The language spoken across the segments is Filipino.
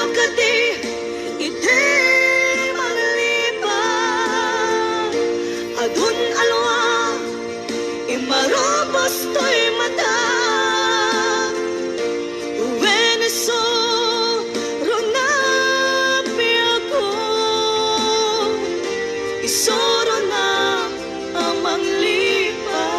no kadi iti manglipa adun alwa imarobos to'y mata uweneso rona piako isoro na amang lipa.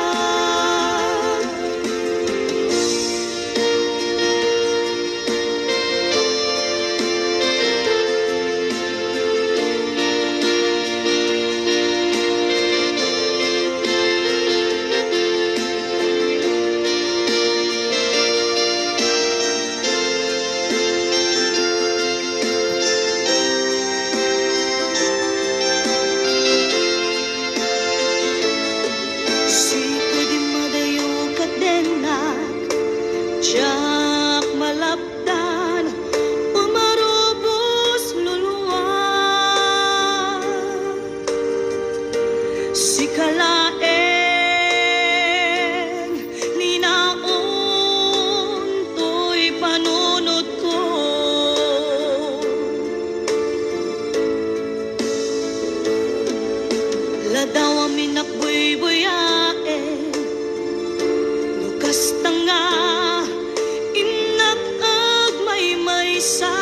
Diyak malapdan, umarubos luluwa. Sikalaeng ninaon to'y panunod ko. Ladaw amin nakbuy-buyae, lukas tanga sa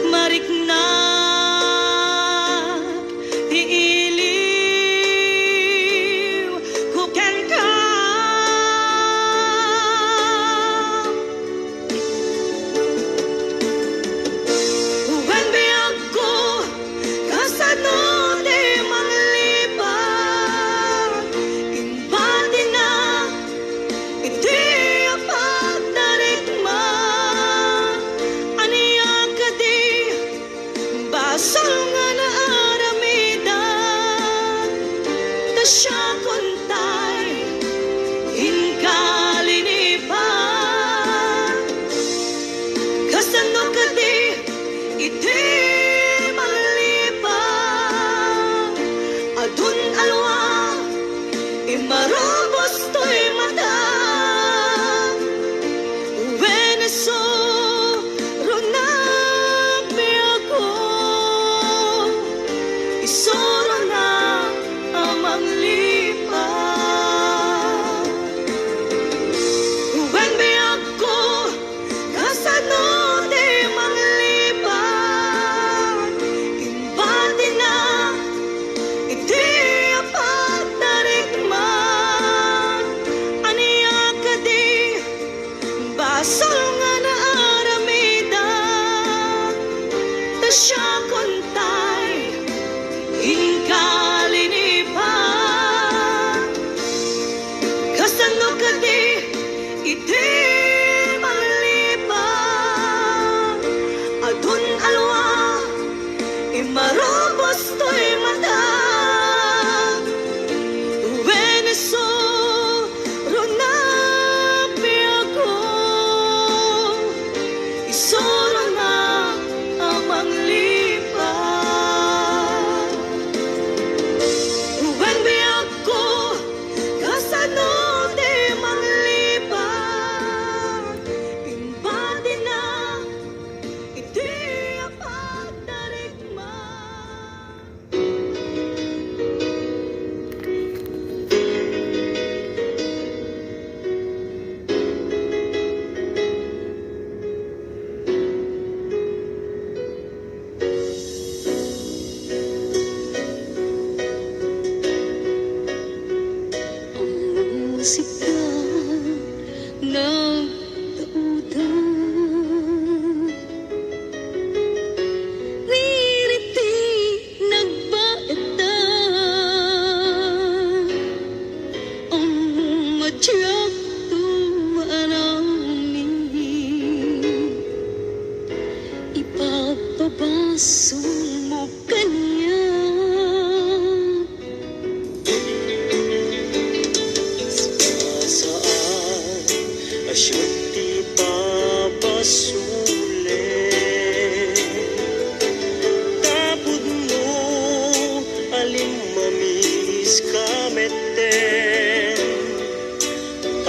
mariknak iiliw kuken ka uwan biyag ko kasano di manglipat imbati na iti basal nga na aramida tasya kontay inkalinipa kasano kadi iti manglipa adun alwa imarobos to'y mata uweneso isoro na amang lipa. Uwan biyag ko kasano di manglipat imbati na iti apat na rikman aniya kadi basal nga na aramida tasya kontay inkalinipa kasano kadi iti manglipa adun alwa imarobos to'y mata uweneso rona piako isoro na amang lipa. Musika nagtautan niriti nagbaetan ang madyak tumarami ipapabaso mo kanya asyuti papasule tapod mo aling mamis kameten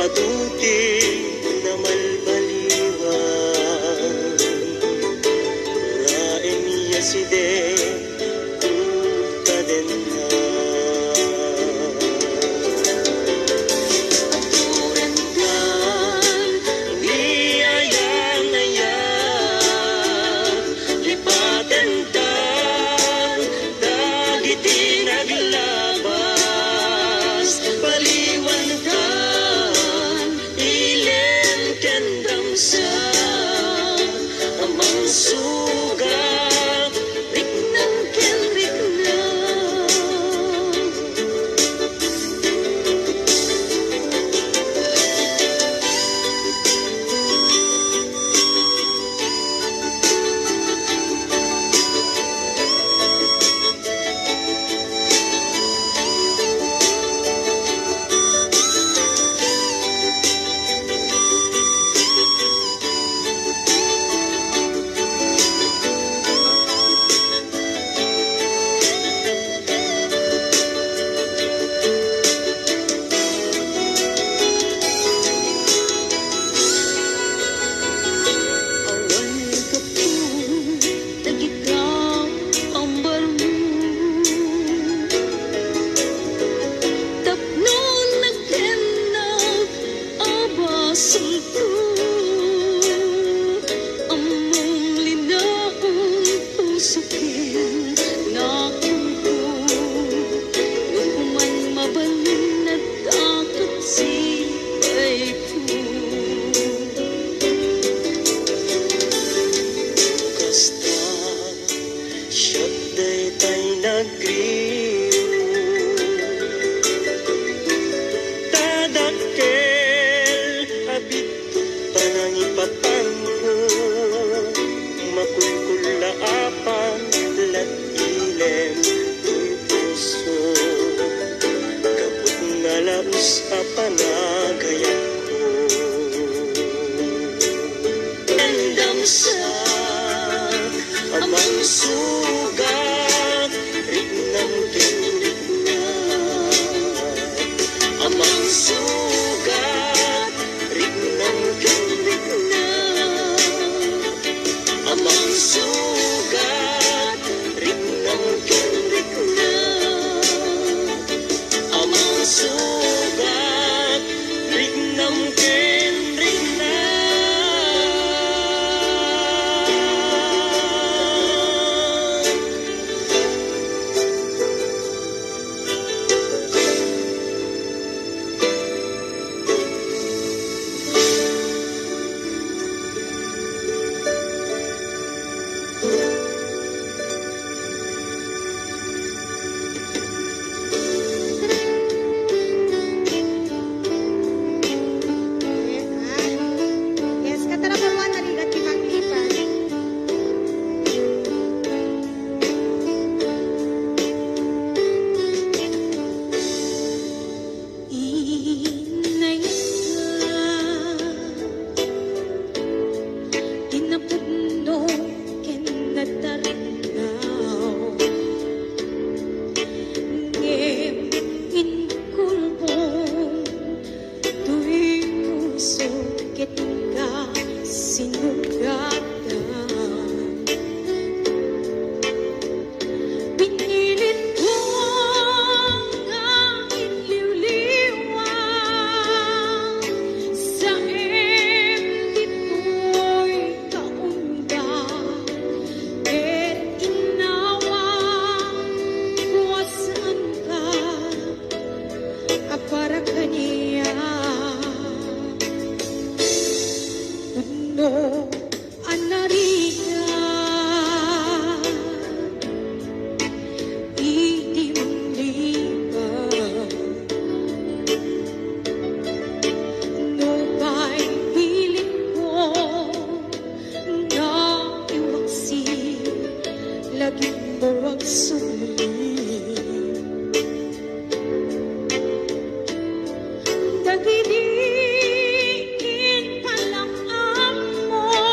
aduti na malbali side utadena aturandan niyayang-ayang lipaten tan dagiti naglabas baliwan tan ilen kendam sa amang sugat riknang ken riknang tadakkel abit panangipapangko makulkulaapan lat ilem tuy puso kaput nga laus apanagayak ko endam sa amang sugat rignang amang sugat rignang ken rignang amang sugat rignang ken rignang amang sugat rignang ken rignang Yes, katarabawan na ligat kimang lipan. Inay ka tinapudno ken natarignaw ngem inkulbong tuy puso ket ka sinugatan pinilit ko ang inliwliwan sa dito'y kaunda ket inawa kuwasan ka para kaniya no anariga idimliba no ba'y pilit ko na iwaksi lagi mo ang sumili dagidiin pa lang ako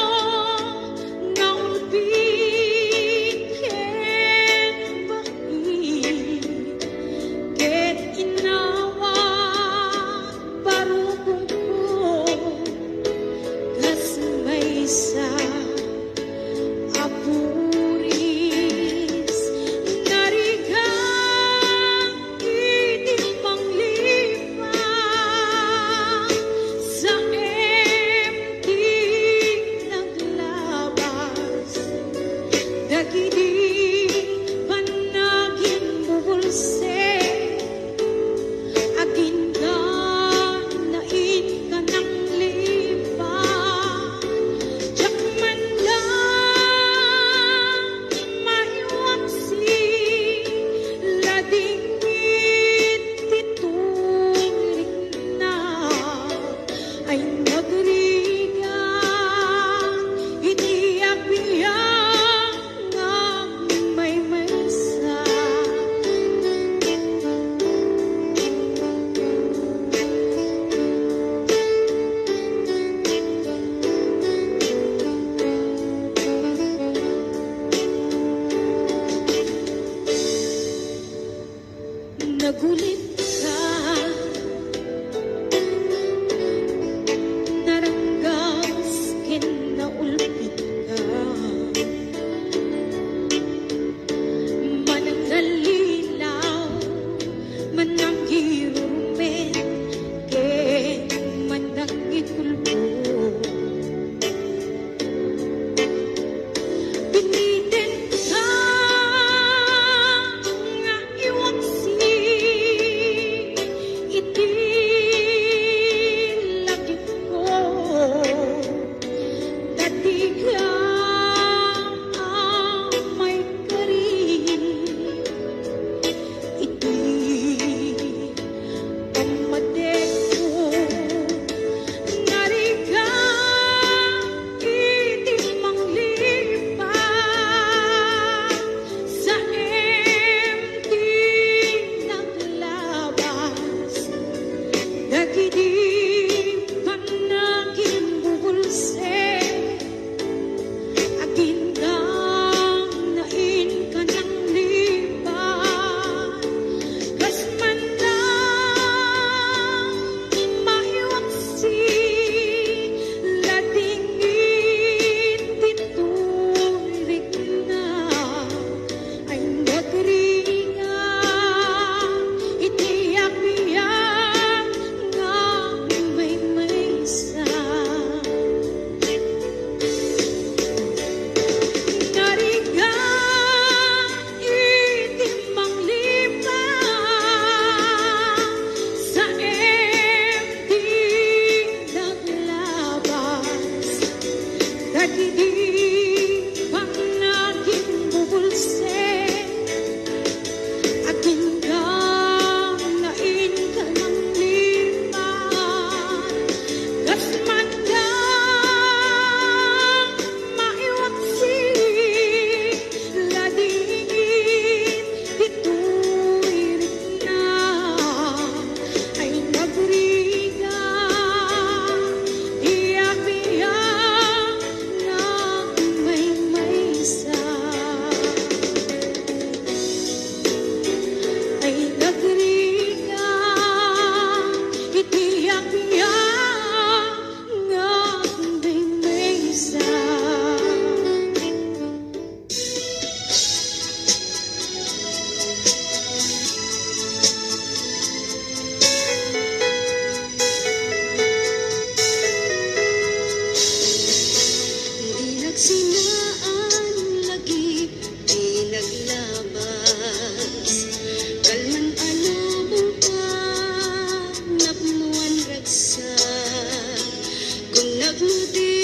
Nagmuti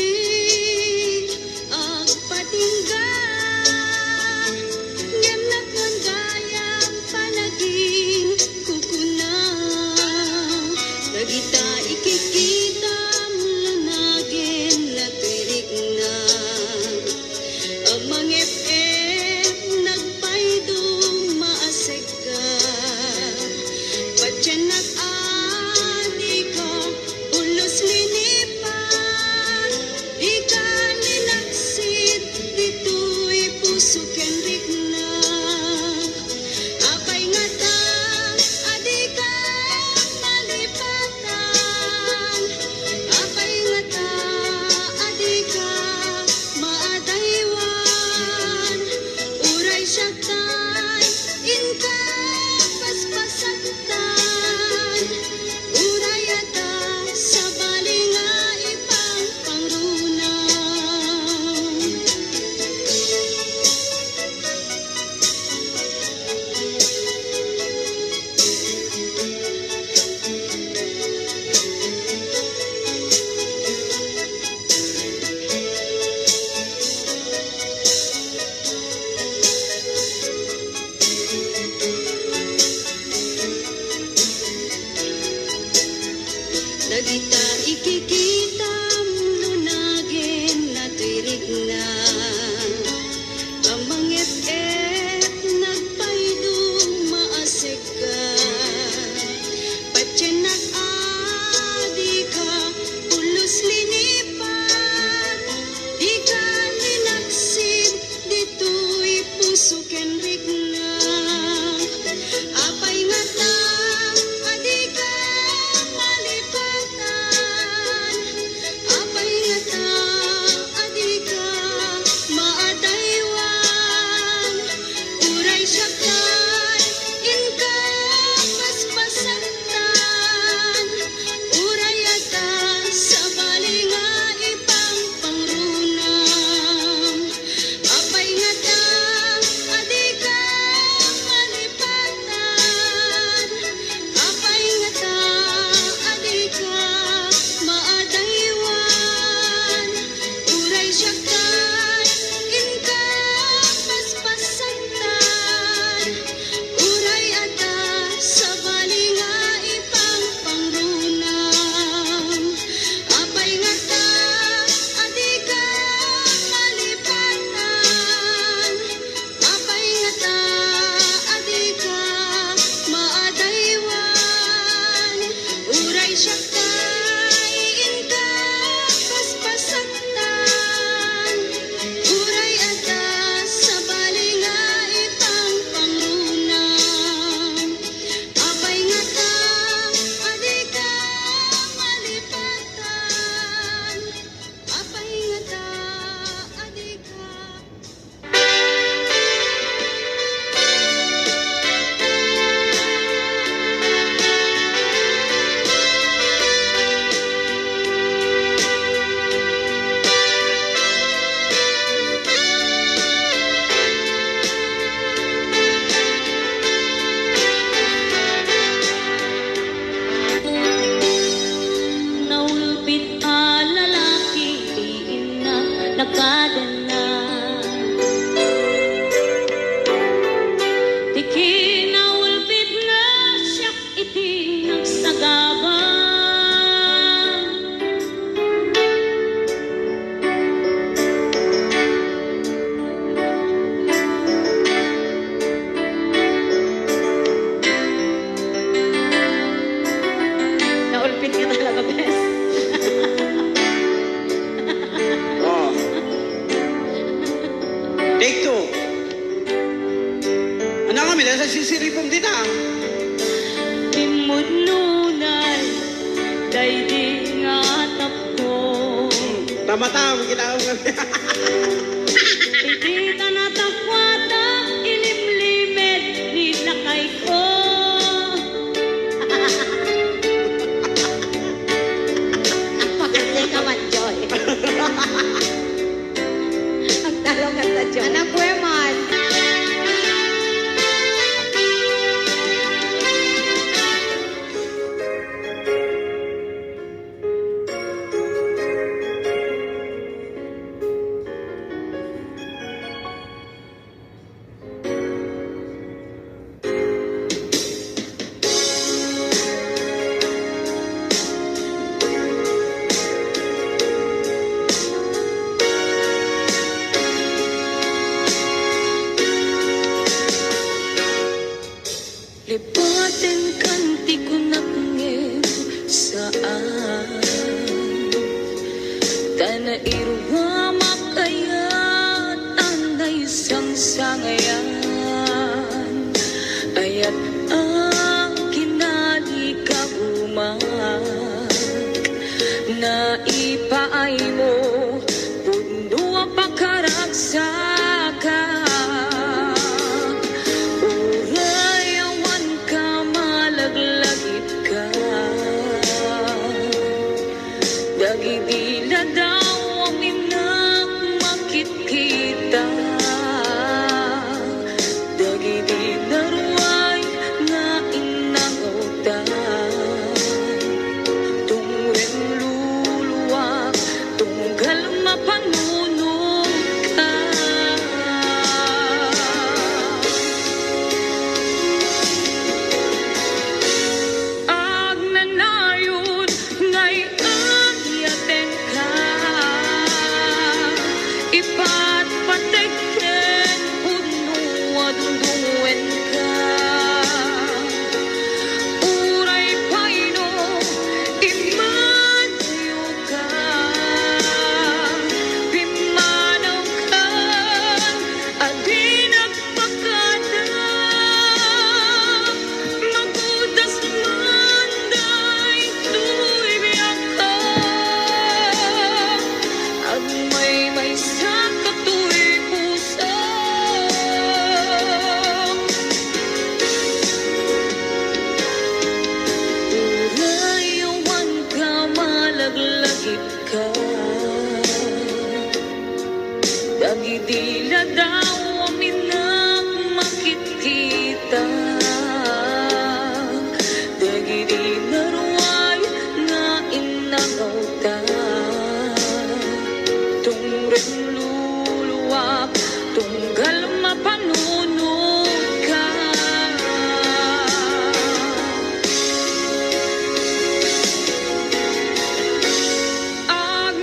ang patingga, nganak ng gayang palaging kukuna. Nagita ikikita lunagin na tirik na. Ang mga FM nagpaydong maasig ka. Patyan nag-adi ka, ulos linipan. Di ka ninaksit, dito'y puso kenrik na. Apay nga ta, adi ka malipatan. Apay nga ta, adi ka maadaywan. Uray siya tay, inka paspasatan. Uray ata sa balinga ipang pangrunang. Nagita ikikita lunagin na tirig na. Ang mga FM nagpaydong maasig ka. Patyan nag-adi ka, ulos linipan. Di ka ninaksid, dito'y puso kenrik na. Apay nga ta, adi ka malipatan. Apay nga ta, adi ka maadaywan. Uray siya kay, inka paspasatan. Uray ata sa balinga ipang pangrunang. Apay nga ta, adi ka malipatan. Apay nga ta, adi ka maadaywan. Uray siya kay, inka paspasatan. Uray ata sa balinga ipang pangrunang. Apay nga ta, adi ka malipatan. Apay nga ta, adi ka maadaywan. Uray siya kay, inka paspasatan. Uray ata sa balinga ipang pangrunang. Apay nga ta, adi ka malipatan. Apay nga ta, adi ka. Naulpit ang lalaki, diin na nakadana. Tiki naulpit na siyak iti nagsagabang. Naulpit ka talaga, bes. Oh. Take two. Ano kami, nasa sisiripong din ah. Timod nunay, daydi nga tapko. Tama-tama, kita ko kami. Iti ka natakwata, ilimlimet ni lakay ko. Maganda ka man, Joy. Ang talo kanta, Joy. Anak ko man. irwa makayat anday sangsangayan ayat ang kinali kaguman na ipaay mo pundo ang pagkaragsaka urayawan ka malaglagit ka dagidila daw ang minang makit kita dagidila ruay nga inangota tungren luluwak tunggal mapanunong ka ag nanayod ngay agyaten ka ipat pateken puno adunduwen ka uray paino imanayo ka pimanaw ka adi nagpakada magudas manday tuy biyak ka ag may sa katuy puso urayawan ka malaglagit ka dagidila daw ang minang makit kita dagidila ruay nga inangauta tungren luluwak tunggal mapanunod ka ag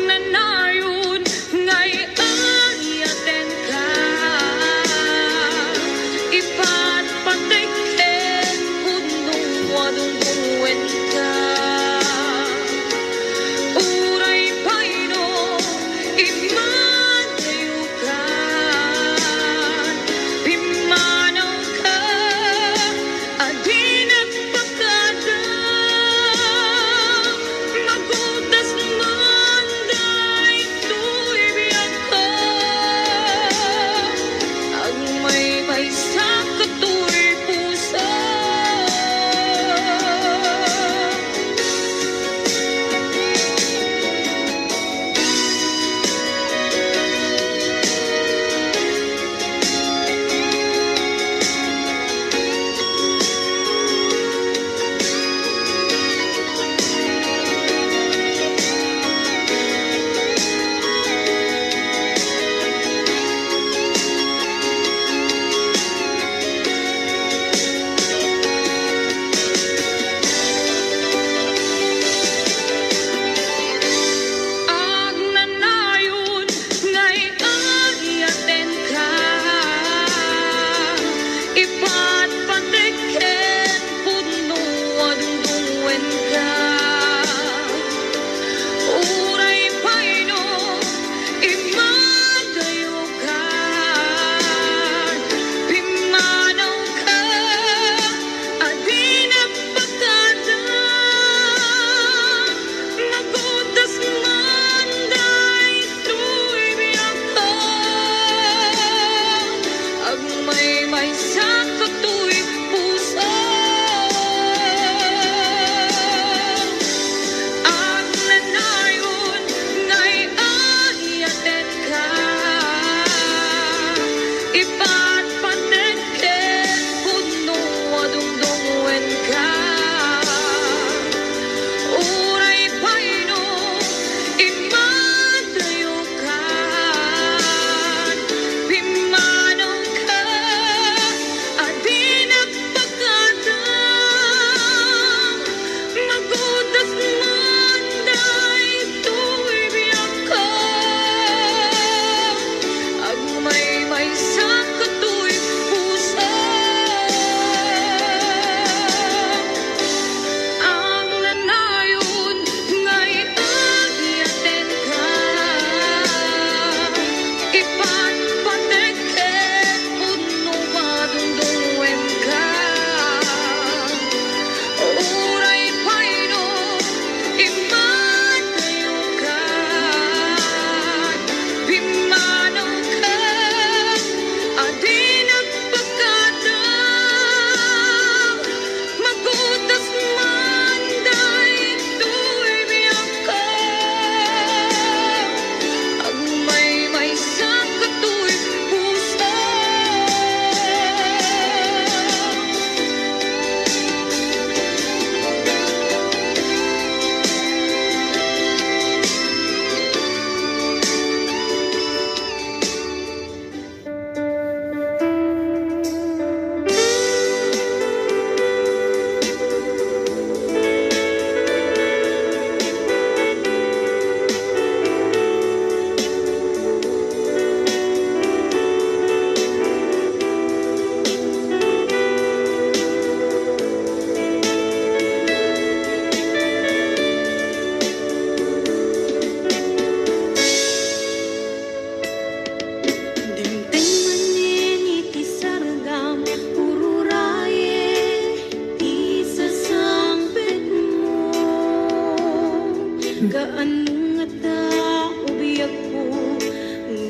kita ubiyag ko,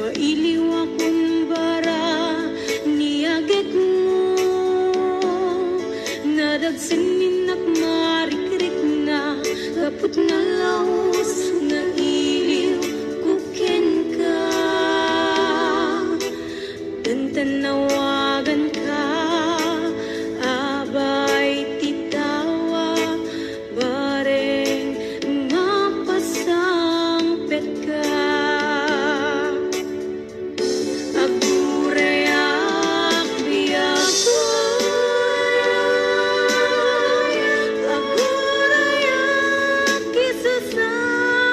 mailiw akong bara, niyagit mo. Nadagsin at marikrik na, kaput na laos, na iliw, kukin ka. Tantanawagan ka, abay titawa, bareng mapasangpet ka. Agurayak biyagay, agurayak isusay.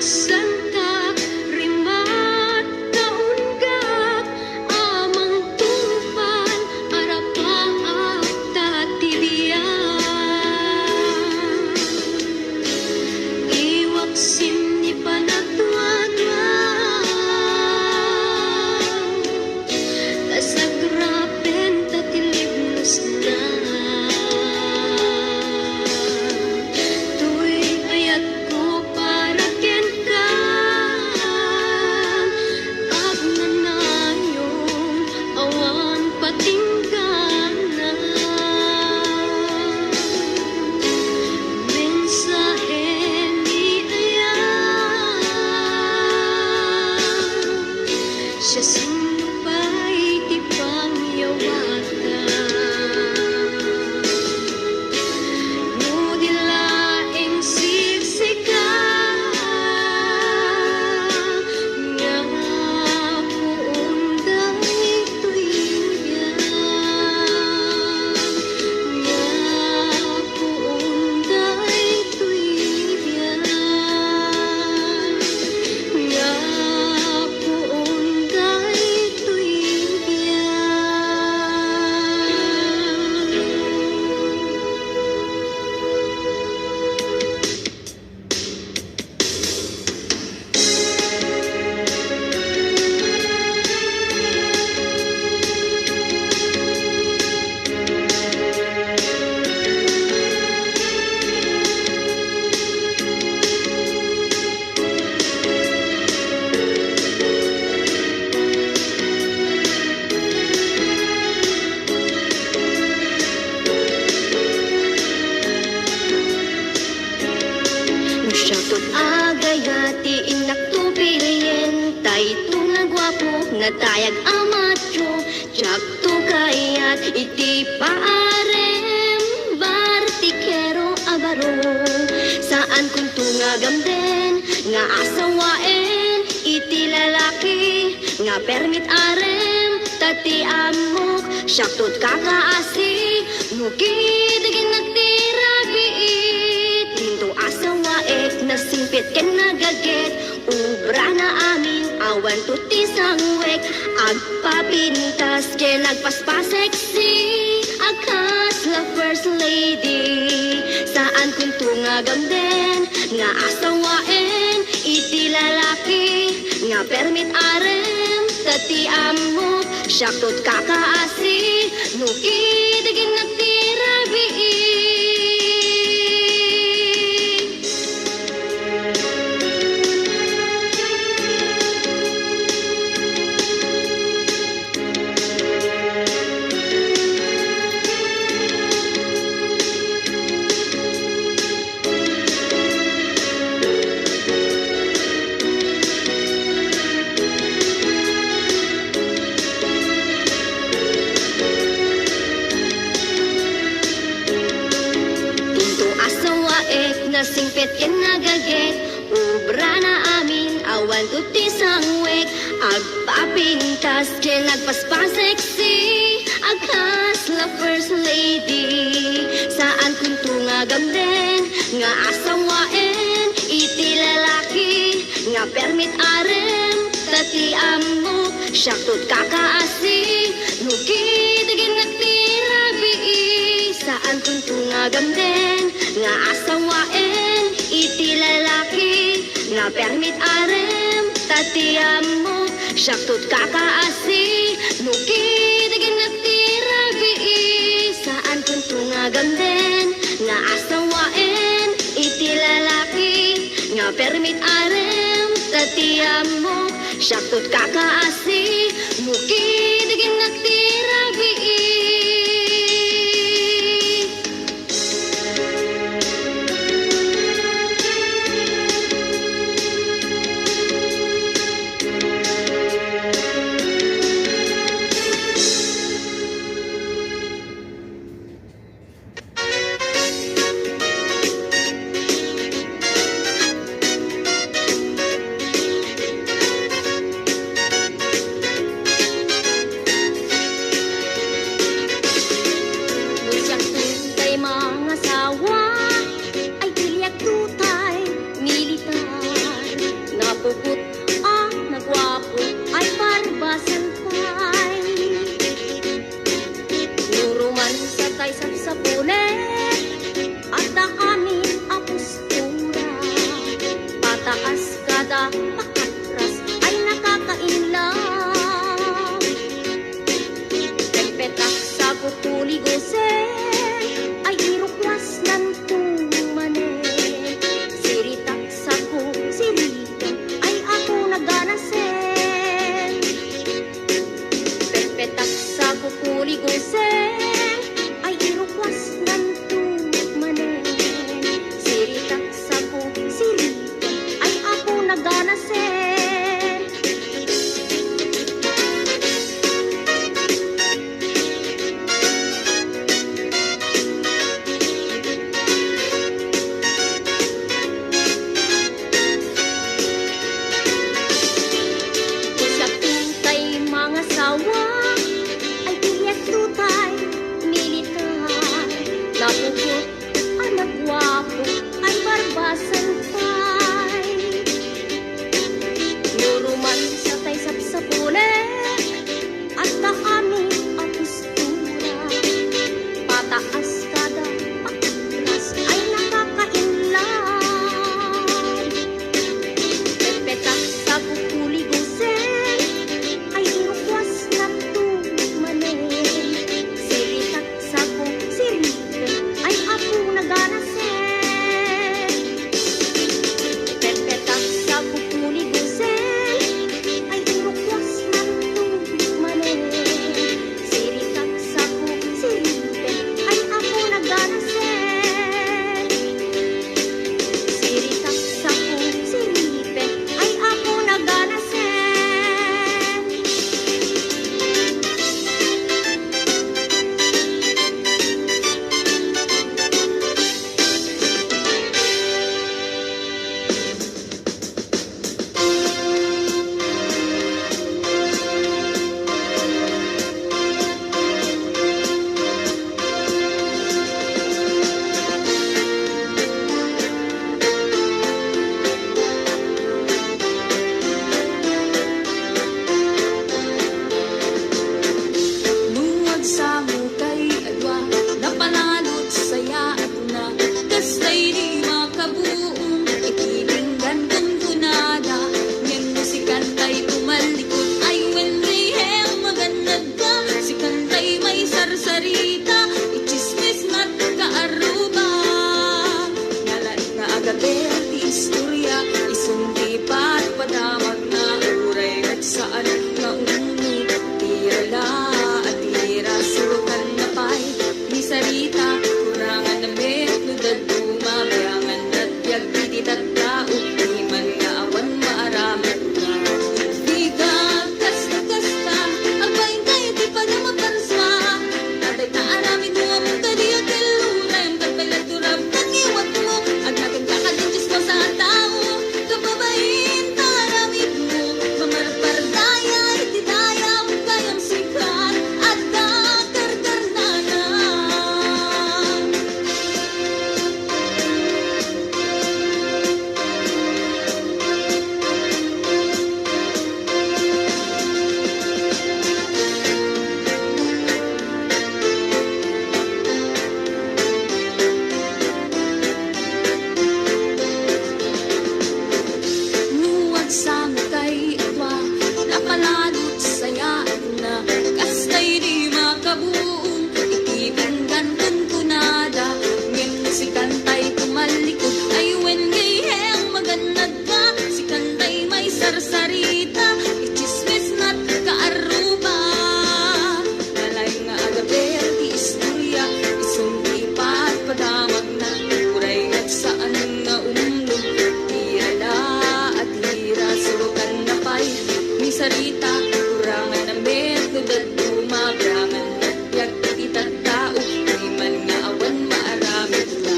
Santa rimat kaunggak amang tungpan arapaak tatibiyan iwaksin ni panagtuadwa tasagrapen tatilibnos na tuy ayat ko para ken ka ag nanayong awan patinggana mensahe ni ayat siya sinumpay ti pangyawatan no dilaeng siksikan nga puunday tuyan nga puunday tuyan nga puunday Syatot agayati inak tu pilien tay tu nagwapo nga tayag amatyo jak tu kayat iti paarem bartikero abaro saan kung tu nga gamden nga asawaen iti lalaki nga permit arem tati amok syatot kakaasi nukidigin nagtirabiit tinto asawaet na simpit ken nagaget ubra na amin awan tuti sangwek agpapintas ken nagpaspaseksi akas la first lady saan kung tunga gamden nga asawaen iti lalaki nga permit arem tati amok syaktot kakaasi nukidigin nagtirabiit nasingpit ken nagaget ubra na amin awan tuti sangwek agpapintas ken nagpaspaseksi akas la first lady saan kung tunga gamden nga asawaen iti lalaki nga permit arem tati amok syaktot kakaasi nukidigin nagtirabii saan kung tunga gamden nga asawaen iti lalaki nga permit arem tati amok syaktot kakaasi nukidigin nagtirabii saan kung tunga gamden nga asawaen iti lalaki nga permit arem tati amok syaktot kakaasi nukidigin nagtirabii kada pakatras ay nakakainlove. Pempetak sa kukuligose ay irukwas ng tumane. Siritak sa kusirigan ay ako naganasen. Pempetak sa kukuligose ay irukwas ng tumane. Siritak sa kusirigan ay ako naganasen. Sa tutay mga sawa ay tiyak tutay militar. Napupot ang nagwapo ay barbasan pay. Nuruman sa tay sapsapule at kami ang postura. Pataas kada pakras ay nakakainlove. Pepetak sa kukuliguseng ay irukwas ng tumane. Siritak sa kusirigan ay ako naganasen. Pepetak sa kukuliguseng ay irukwas ng tumane. Siritak sa kusirigan ay ako naganasen. Siritak sa kusirigan ay ako naganasen. Luwag sa mukay adwa, napanalot saya at na kastay di makabuong itilinggan kong kunada. Ngayon mo si kantay pumalikot ay wenriheng maganad ka. Si kantay may sarsarita, ichismis na't kaaruba. Nalay na agabe ti istorya, isundi pa't padamag na uray at saan na umuni. Tirala at tira surukan na pay ni sarita, kurangan na metno daduma, bayangan at yag tititat tao, di man nga awan maaramat na. Di ka kasta-kasta, agpain kayo di pa na maparswa. Tatay taaramin mo among kadiyo tilura, yung kalpalat turab kang iwat mo, at nagkagkakad ng Diyos mo sa tao. Kababain taaramin mo, mamarpardaya, itidaya mo kayang sikat, at kakarkar na na. Luwag sa mukay atwa, napalalot saya at na kastay di makabuong itibinggan kong kunada. Ngayon si kantay pumalikot ay wenggayheng maganad ka. Si kantay may sarsarita, ichismis na't kaaruba. Nalay nga agabe ti istorya, isundi pa't padamag na uray at saan nga umulog. Tirala at tira surukan na pay ni sarita, kurangan na metro daduma, brangan at yag tititat tao, di man nga awan maaramid na.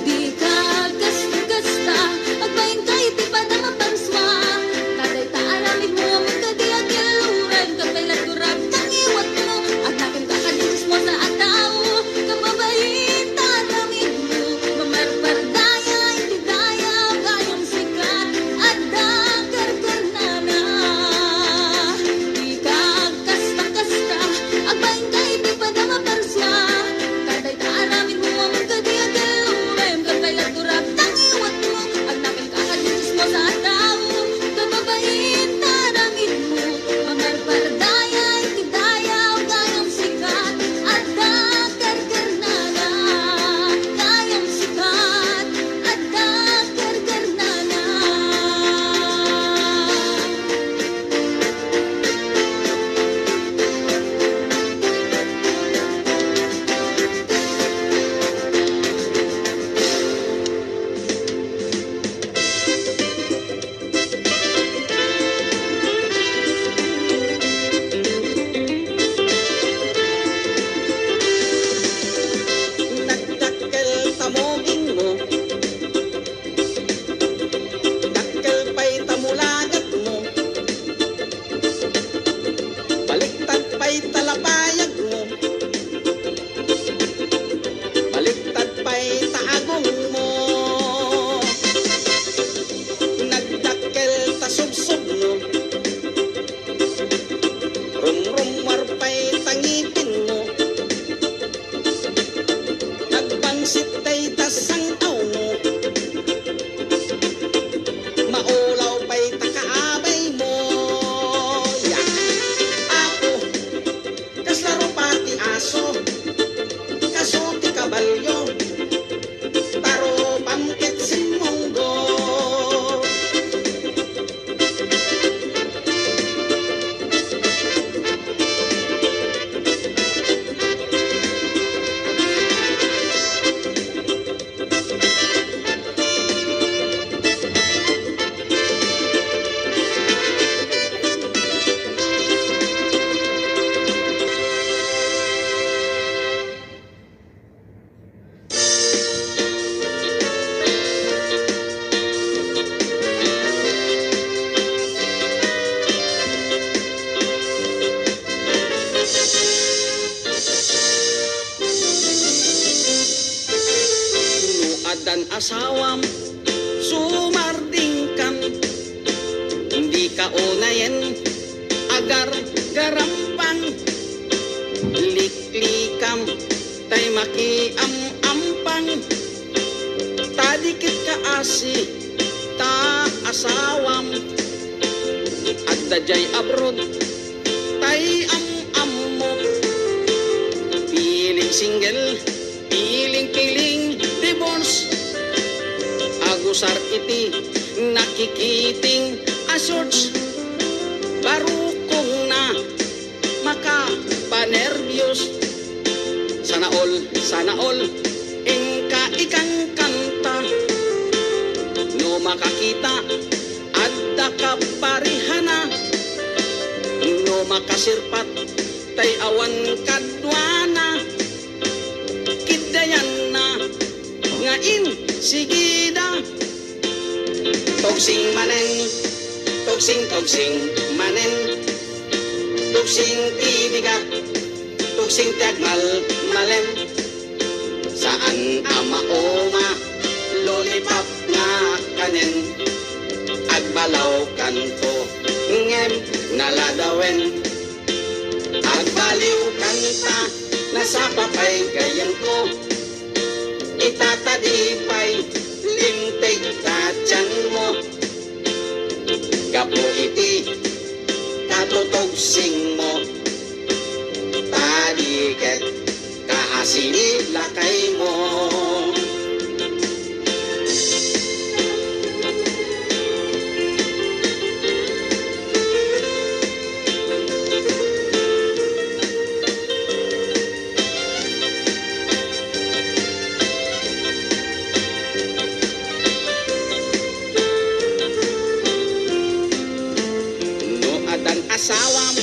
Di ka kasta-kasta, agpain kayo di pa na mapanswa. Tatay taaramin asawam sumarding kan hindi ka unayen agar garampang liklikam tay makiam-ampang tadikit ka asi ta asawam at dajay abroad tay am-ammo piling single piling divorce agusar iti nakikiting asorts barukong na makapanervyos sana all engka ikang kanta no makakita adda ka parihana no makasirpat tay awan kadwana kidayan na ngain sigida togsing manen togsing manen togsing tibigat togsing tiagmal malem saan ama oma lollipop nga kanen agbalaw kanto ngem naladawen agbaliw kanta nasapapay gayan ko itatadipay lintig tatyan mo kapo iti katutogsing mo tadiket kaasini lakay mo asawam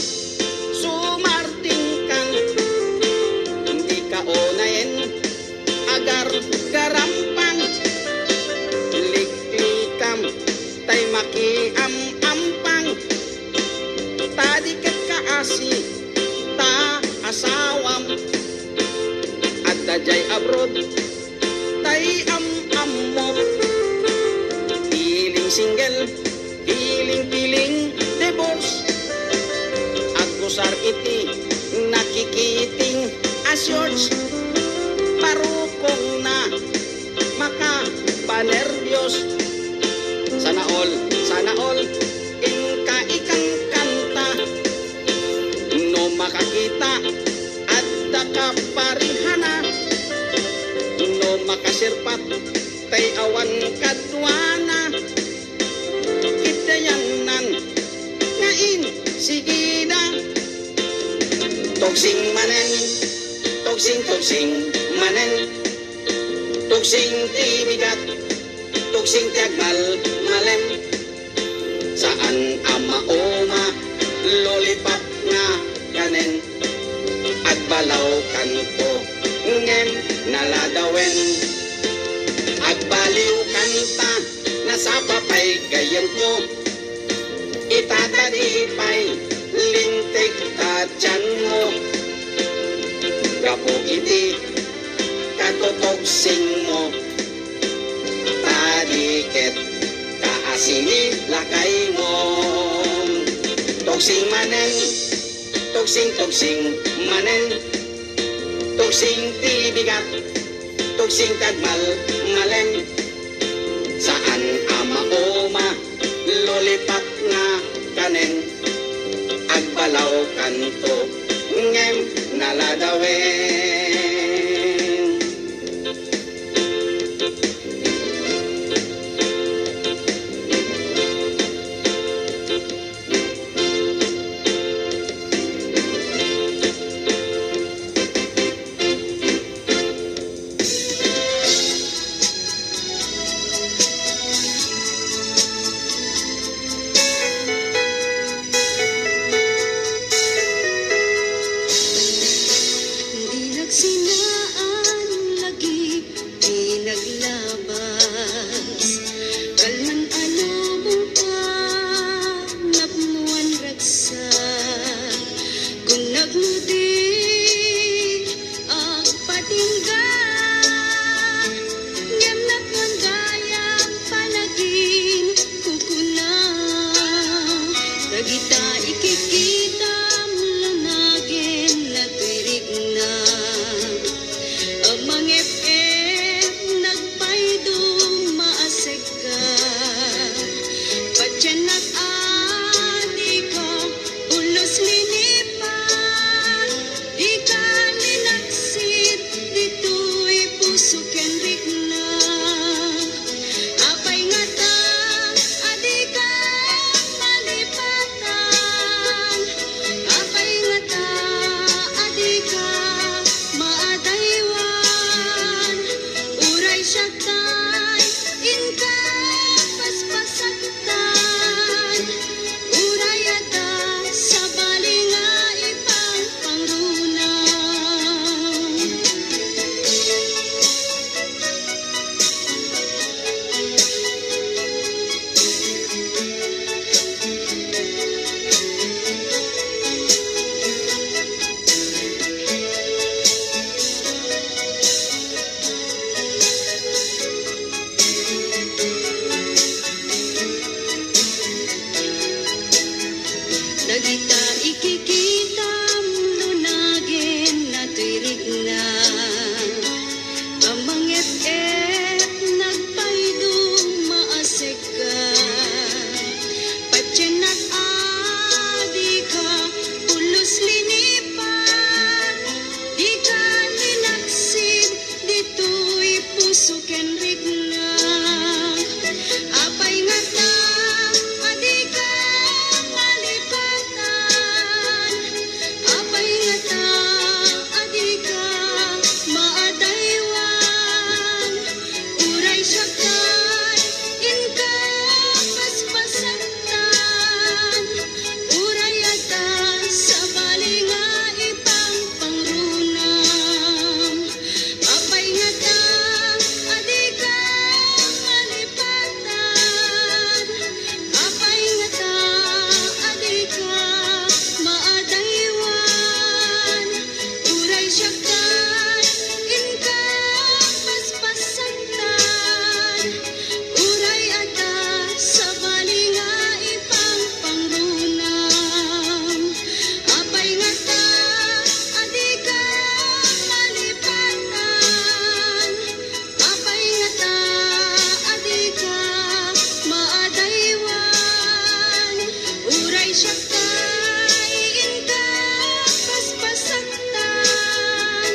sumarting kang hindi ka unayen agar garampang liklikam tay makiam-ampang tadiket ka asi ta asawam at dajay abroad tay am-ammo piling single piling divorce agusar iti nakikiting asyos parukong na makapanervyos sana all ingka ikang kanta no makakita adda ka parihana no makasirpat tay awan kadwana kidayanan ngain sigida togsing manen togsing manen togsing tibigat togsing tiagmal malem saan ama oma lollipop nga kanen agbalaw kanto ngem naladawen agbaliw kanta nasapapay gayan ko itatadipay lintig tatyan mo kapo iti katutogsing mo tadiket kaasini lakay mo togsing manen togsing manen togsing tibigat togsing tagmal malem saan ama oma lollipop nga kanen agbalaw kanto ngem naladawen Hindi Dagita ikikita lanagin latirig na amang FM nagpaydong maaseg ka patyanak adi ka ulos linipan di ka ninaksit dito'y puso ken rigna apay nga ta adi ka malipatan apay nga ta adi ka maadaywan uray siya tay inka paspasaktan uray ada sa balinga ipang pangrunang Dagita ikikita lunagin na tuirig na amang FM nagpaydong maaseg ka patyanak adi ka ulos linipan di ka ninaksid dito'y puso ken rigna apay nga ta adi ka malipatan apay nga ta adi ka maadaywan uray siya kay inka paspasaktan uray ata sa balinga ipang pangrunang apay nga ta adi ka malipatan apay nga ta adi ka maadaywan uray siya kay inka paspasaktan uray ata sa balinga ipang pangrunang apay nga ta adi ka malipatan apay nga ta adi ka maadaywan uray siya kay inka paspasaktan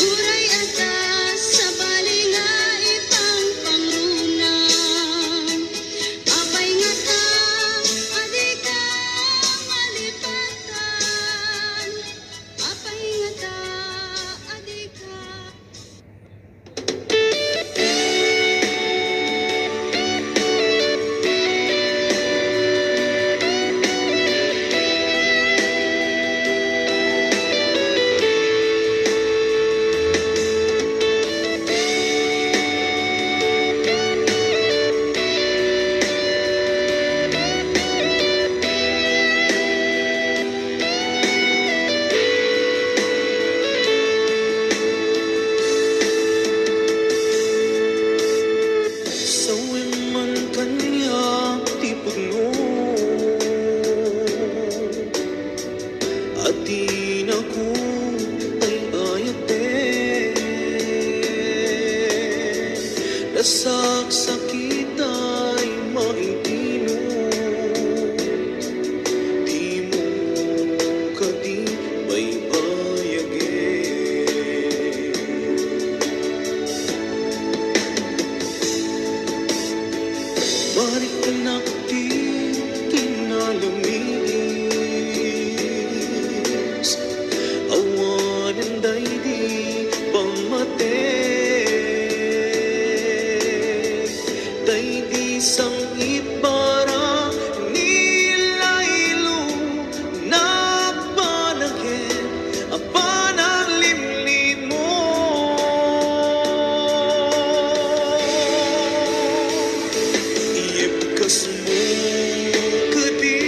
uray ata sa balinga ipang pangrunang apay nga ta adi ka malipatan apay nga ta adi ka Sawin man kanya ti pugno at di na ko ay ayate nasaksakit ay maintino di mo kadi may ayage balik anak di kinalamis awan ang di pamate di sang ibara nilaylo na panagin apanang limlim mo iyepkas mo kadi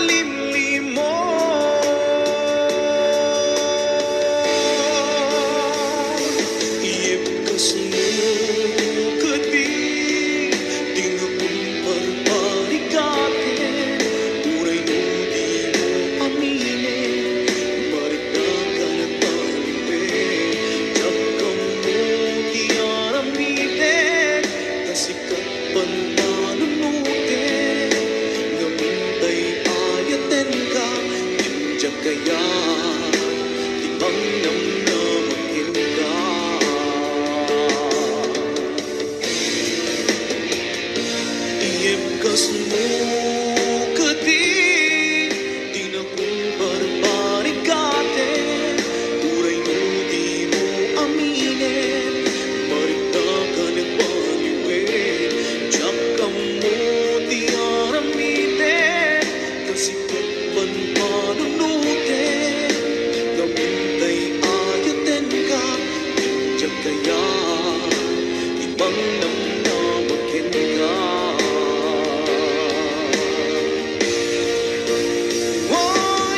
limlimo. Iyepkas mo kadi, tinapong parparikatin, uray mo di mo aminin, maritagan at palipin, tiyagkang mo di aramitin, nasikat panmanunutin, namintay ayaten ka, tinjag kaya, timang namnamakin ka. Iyepkas mo kadi, di na kung barbarikatin, uray mo di mo aminin, maritagan at paliwin, tiyagkang mo di aramitin, nasikat panmanunutin, namintay ayaten ka, tinjag kaya, ibang namnamakin ka.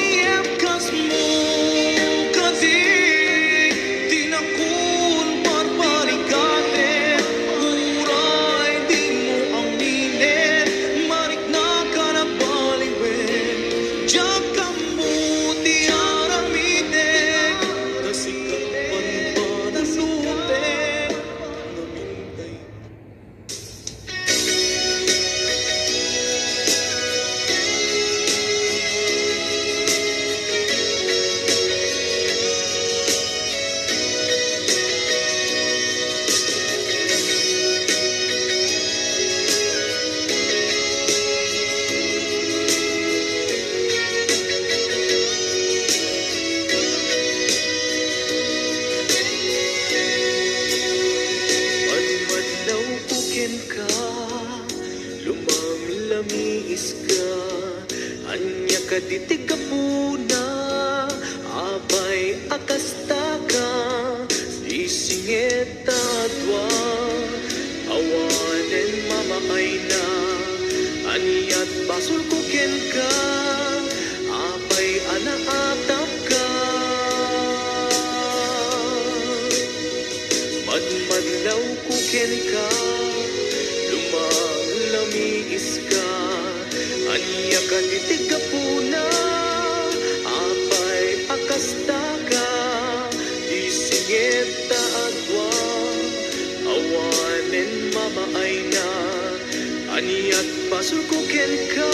Iyepkas mo kadi, di na kun barbarikatin, uray di mo aminin, mariknagan at paliwin, tiyagkang mo di aramitin, nasikat panmanunutin, namintay. Madmadlaw ukin ka, lumamlamiis ka, anya ka ditig ka puna, abay akasta ka, isingit adwa, awanen mamaay na, anyat basul kukin ka, abay anaatap ka. Madmadlaw kukin ka, lumalamiis ka, anya ka titig ka puna, apay akasta ka, isingit ta adwa, awanen mamaay na, anyat basul kukin ka,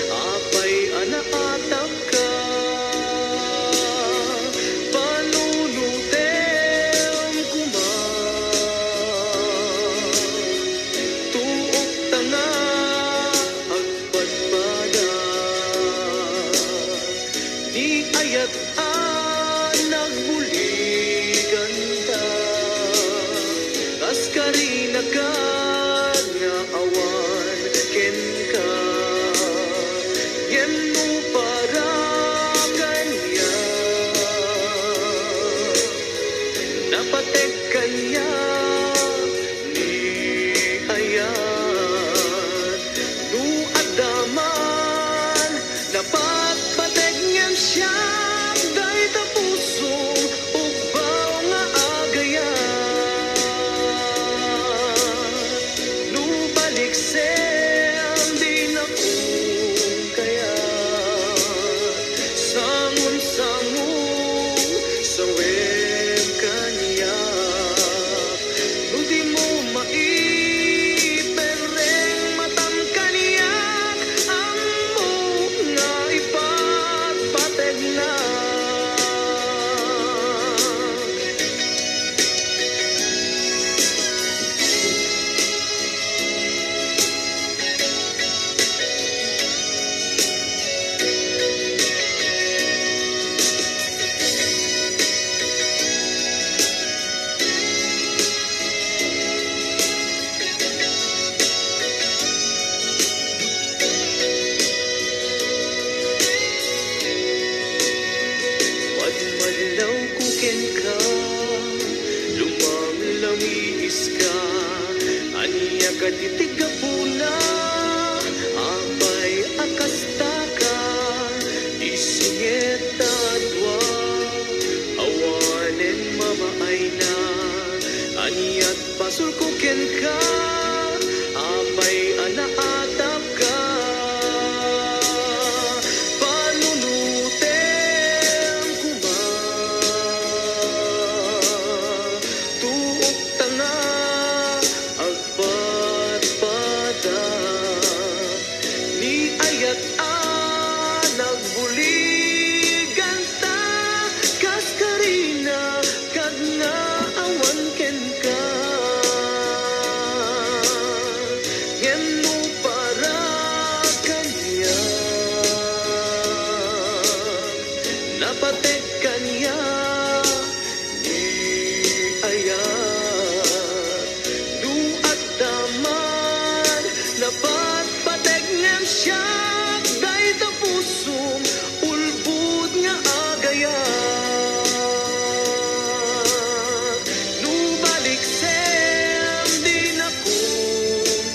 apay anaatap ka. Panunutem kuma, tuok tanga, agpadpada, di ayat nagbuligan ta, kas karinagan nga awan ken ka, yen mo para kanya, napatek kanya ni ayan, nu adaman, napatpatek niyan siya, day tapusong ubaw nga agayan, nu balik sem di na kung kaya, sangon-sangon sa web kanya, nu di mo maipereng matam kanya, ang mo nga ipagpateg na. Madmadlaw kukin ka, lumamlamiis ka, anya ka titig ka puna, apay akasta ka, pusong ulbud nga agayat. Nubalik sem di na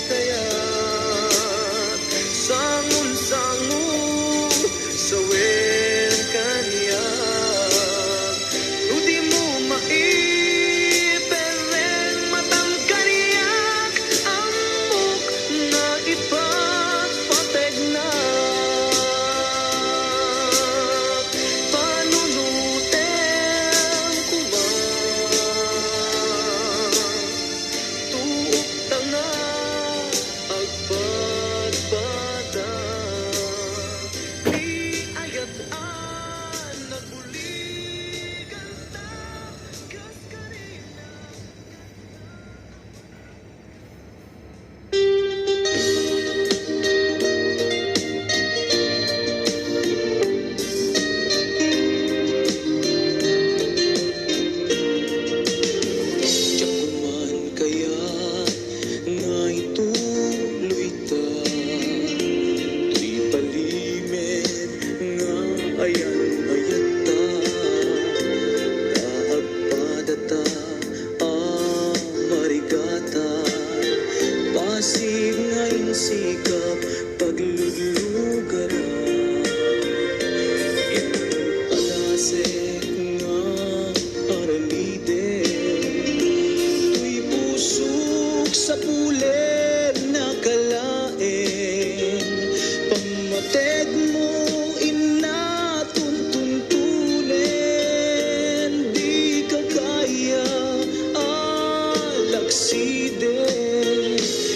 kayat. Sangun-sangun sa wen kaniyat. Nudi mo maipereng matang kaniyak. Amok na ipagpateg na. Panunutem kuman. Tuok tanga agpadpada. Di ayat-an naguligan ta kas kanina. Jakuman kaya nga ituloy ta. Tuy palimed nga ayan ta. Kaagpadata marigata. Pasig nga insikap paglulugara. Palasek nga aramide. Tuy pusok sa pulen na kalain. Pamateg mo inatuntuntunin. Di ka kaya alakside.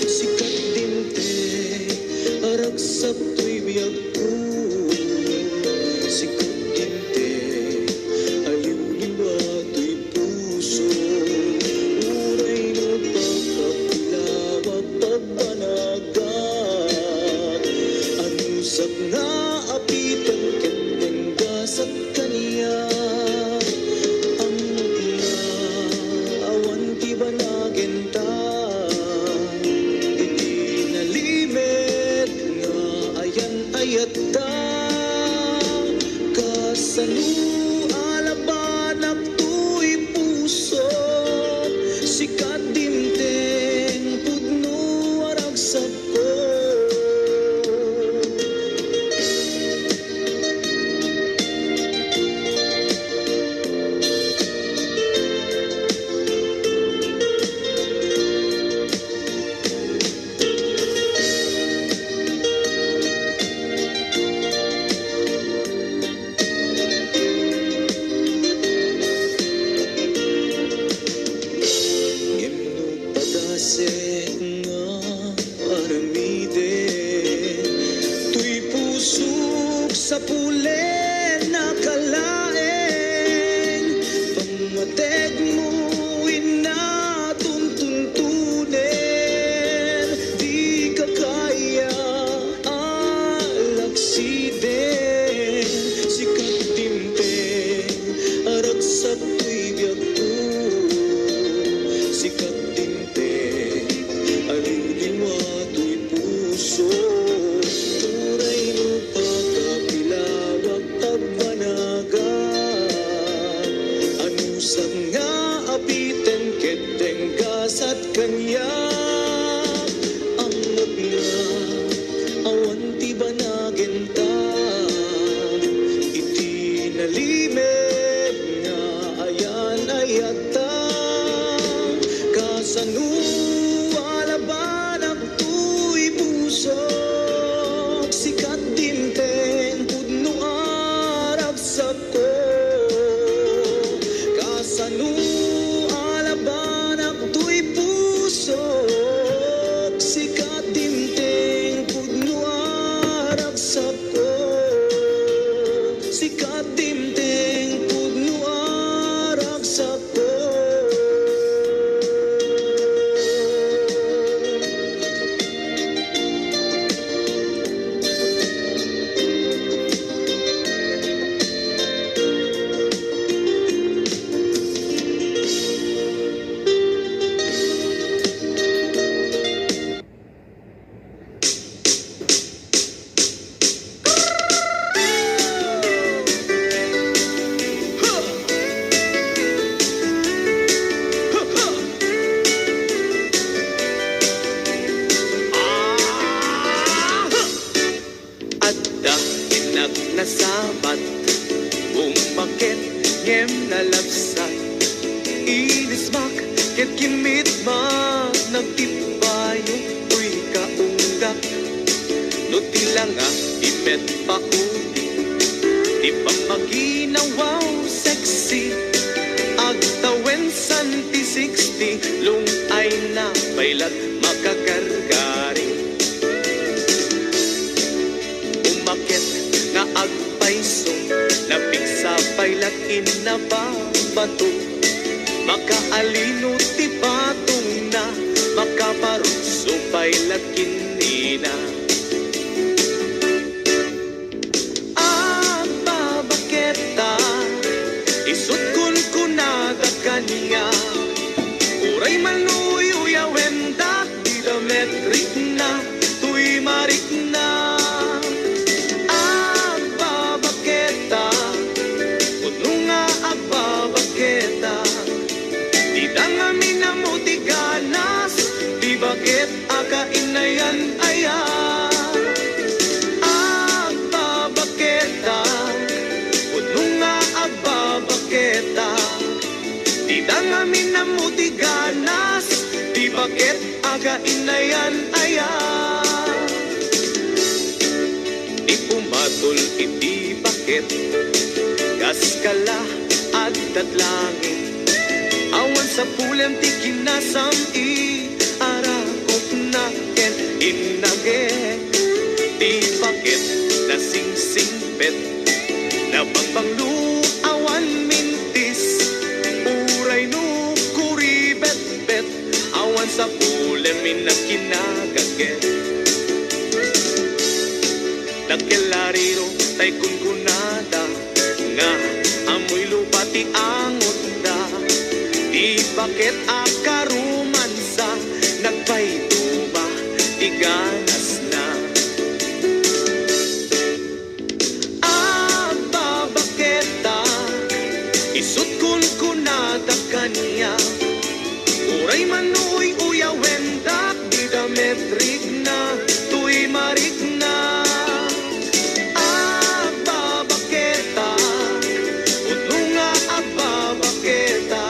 Sikat dinte aragsap tuy biyag ko. Sikat dinte aliw-liwa tuy puso. Uray no pagkapilawag pagbanagat. Anusap nga apitan ketenggas at kaniya. Amok na awan ti banagin ta. Itinalimed nga ayan-ayat ta. Kasano alabanak tuy puso. Sikat dimteng pudno aragsak ko. Ngimno padasek nga aramide. Tuy pusok sa pulen na kalaeng. Pamateg mo inatuntuntunin. Di ka kaya alakside. Sikat dimteng aragsak tuy biyag ko. Sikat dinte aliw-liwa tuy puso. Turay no pagkapilawag pagbanagat. Anusap nga apiten ketenggas at kanya. Amok na awan ti banagin ta. Itinalimed nga ayan-ayat ta. Kasano alabanak tuy puso. Sikat dimteng pudno aragsak ko. Kasano alabanak tuy puso. Sikat dimteng pudno aragsak ko. Sikat dimteng pudno aragsak ko. nagnasabat, umakit ngem nalabsat, inismak ket kinmitmak, nagtipayo uy kaunggak, no tilanga ipet paudi, di pa maginawaw sexy, agtawen santi 60, lung ay na bailat makakargari. Umakit nga agpaisong, napigsa bailat inababato, makaalino ti batong na, makaparugso bailat kinina. Babaketa, isut kun kunada kaniya, uray manuyo wendak, di da metrik na, tuy marik na. Babaketa, kuno nga babaketa, di da nga minamuti ganas, di bakit akainayan aya. Babaketa, kuno nga babaketa, di da nga minamuti ganas, di bakit akainayan aya. Di pumatol iti bakit, kaskala at tatlangin, awan sa pulem ti kinasam i, arakot na ken inage, di bakit nasingsingpet, nabangbanglu awan mintis, uray no kuribet-bet, awan sa pulem minakinagaget. Nagkelariro tay kunkunada, nga amoy lupati angot da, di bakit akarumansa, nagpaituba di ganas na. Babaketa, isut kun kunada kanya, uray manuy uya wendak, di da metrik na, tuy marik na. Babaketa, kuno nga babaketa,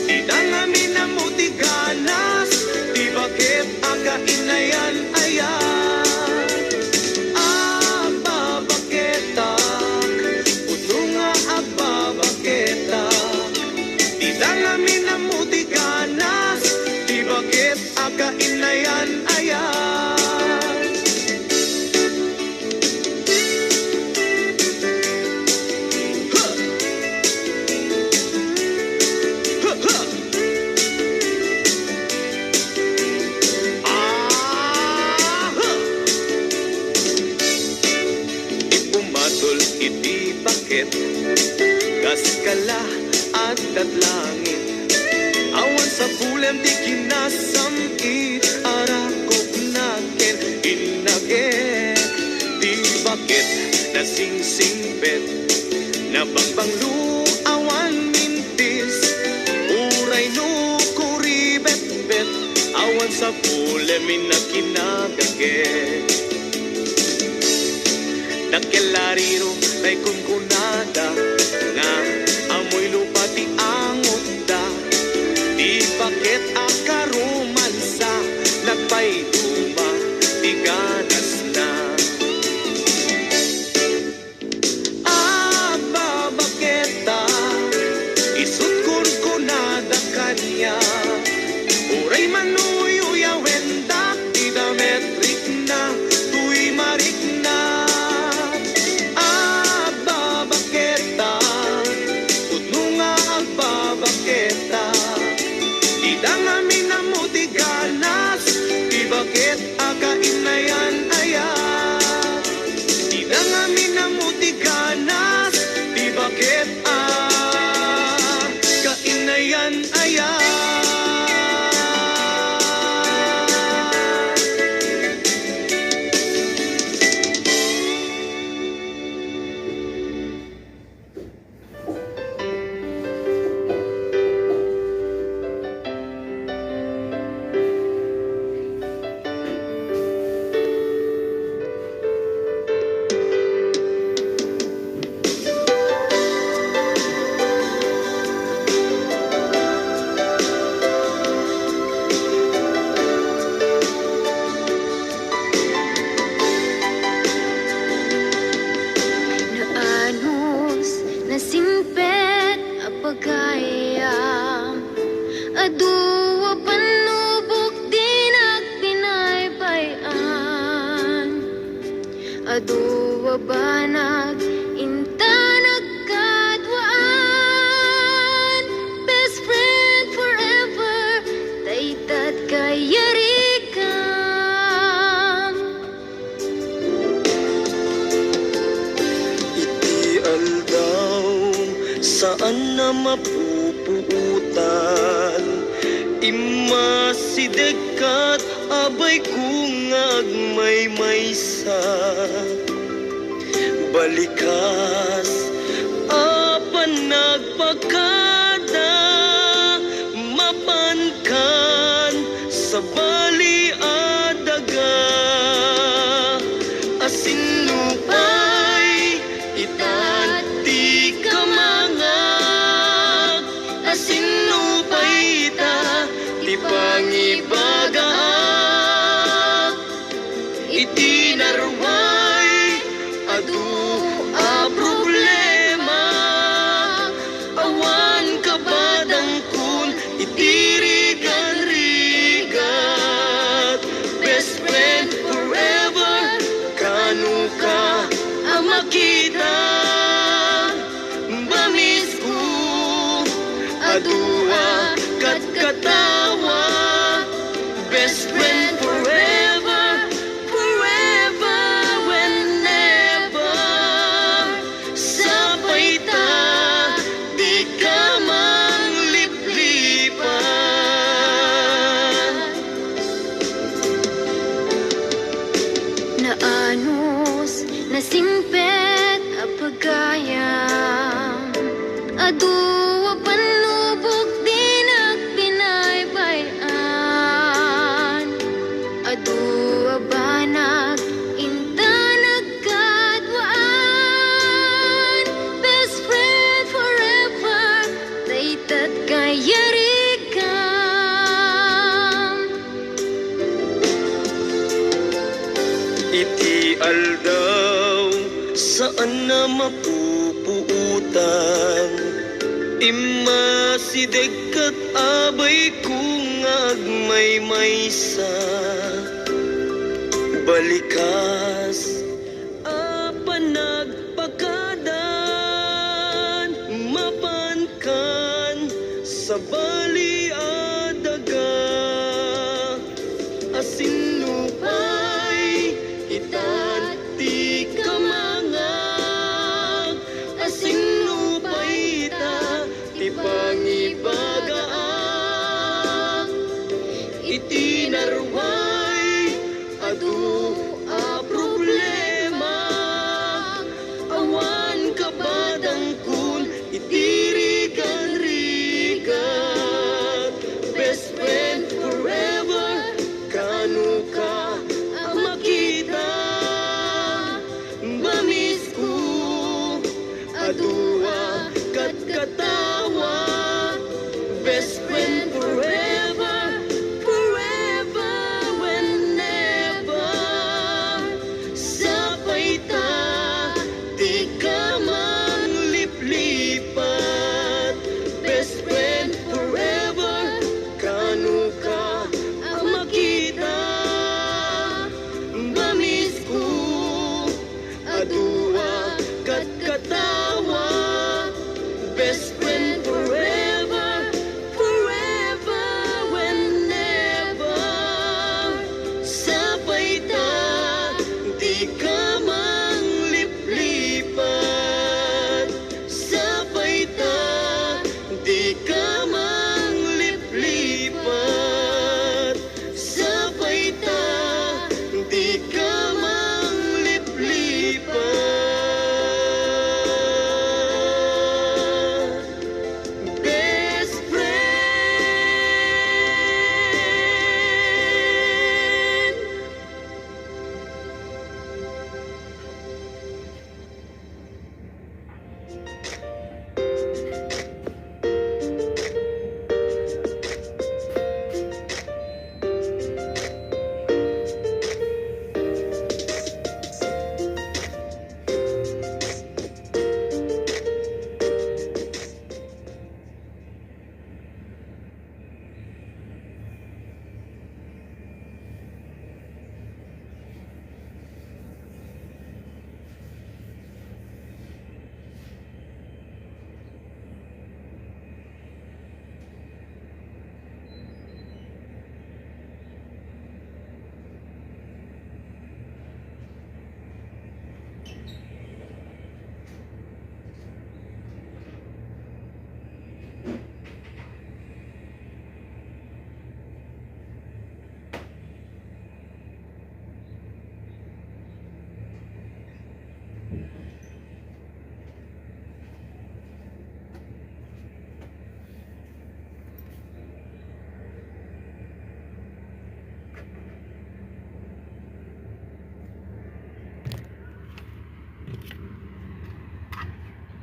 di da nga minamuti ganas, di bakit akainayan aya. Babaketa, kuno nga babaketa, di da nga minamuti ganas, di bakit akainayan aya. Ipumatol iti bakit, kaskala at tatlangin, awan sa pulem di kinasam i, arakop na ken inage, di bakit nasingsingpet, nabangbanglu awan mintis, uray no kuribet-bet, awan sa pulem inakinagaget. Nagkelariro tay kunkunada, nga amoy lupati angot da, di bakit akarumansa, nagpaituba di ganas na. Babaketa, isut kun kunada kanya, uray manuy uya wendak, di da metrik na, tuy marik na. Babaketa, kuno nga babaketa, di da nga saan na mapupuutan. Imasidekat abay kung agmay-maysa. Balikas apan nagpakada, mapankan sa bali adaga. Asin lupay itat di kamangag, asin lupay ita di pangibagaak. Itinarway adu a problema, awan kabadang kun itirigan-rigat. Best friend forever, kanu ka ang makita. Bamis ko adua kat katawa. Best friend forever, forever, whenever. Sabay ta, di ka mangliplipan. Naanos, nasimpet, apagayam. Aduwa panlubog din ang pinaybayan. Aduwa banag, inta nagkadwaan. Best friend forever, daytat kayarikam. Iti aldaw, saan na mapupuutan. Imasidekat abay kung agmay-maysa. Balikas apan nagpakadan, mapankan sa